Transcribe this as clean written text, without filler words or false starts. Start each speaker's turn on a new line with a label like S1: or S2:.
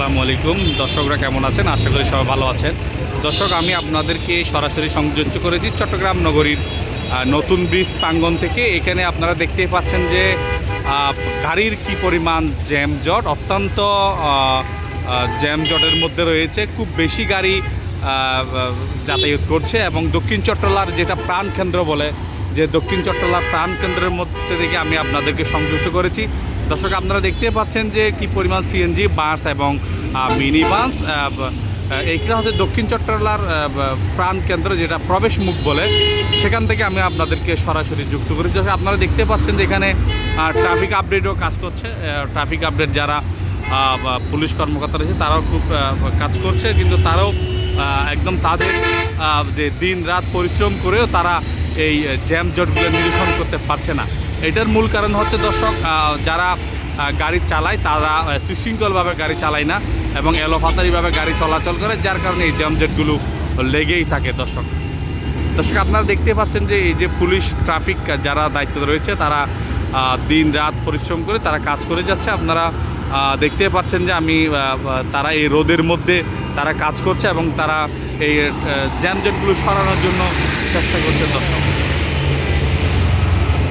S1: আসসালামু আলাইকুম দর্শকরা কেমন আছেন? আশা করি সবাই ভালো আছেন। দর্শক, আমি আপনাদেরকে সরাসরি সংযুক্ত করেছি চট্টগ্রাম নগরীর নতুন ব্রিজ প্রাঙ্গণ থেকে। এখানে আপনারা দেখতেই পাচ্ছেন যে গাড়ির কি পরিমাণ জ্যামজট, অত্যন্ত জ্যামজটের মধ্যে রয়েছে। খুব বেশি গাড়ি যাতায়াত করছে এবং দক্ষিণ চট্টলার যেটা প্রাণকেন্দ্র বলে, যে দক্ষিণ চট্টলার প্রাণকেন্দ্রের মধ্যে থেকে আমি আপনাদেরকে সংযুক্ত করেছি। দর্শক, আপনারা দেখতে পাচ্ছেন যে কি পরিমাণ সিএনজি বাস এবং মিনি বাস। এইটা হচ্ছে দক্ষিণ চট্টলার প্রাণকেন্দ্র, যেটা প্রবেশ মুখ বলে, সেখান থেকে আমি আপনাদেরকে সরাসরি যুক্ত করেছি। দর্শক, আপনারা দেখতে পাচ্ছেন যে এখানে ট্রাফিক আপডেটও কাজ করছে। ট্রাফিক আপডেট যারা পুলিশ কর্মকর্তা রয়েছে তারাও খুব কাজ করছে, কিন্তু তারাও একদম তাদের যে দিন রাত পরিশ্রম করেও তারা এই জ্যামজটগুলো নিরসন করতে পারছে না। এটার মূল কারণ হচ্ছে দর্শক, যারা গাড়ি চালায় তারা সুশৃঙ্খলভাবে গাড়ি চালায় না এবং এলোপাতারিভাবে গাড়ি চলাচল করে, যার কারণে এই জ্যামজটগুলো লেগেই থাকে। দর্শক, আপনারা দেখতে পাচ্ছেন যে এই যে পুলিশ ট্রাফিক যারা দায়িত্বে রয়েছে তারা দিন রাত পরিশ্রম করে তারা কাজ করে যাচ্ছে। আপনারা দেখতে পাচ্ছেন যে তারা এই রোদের মধ্যে তারা কাজ করছে এবং তারা এই জ্যামজটগুলো সরানোর জন্য চেষ্টা করছে। দর্শক।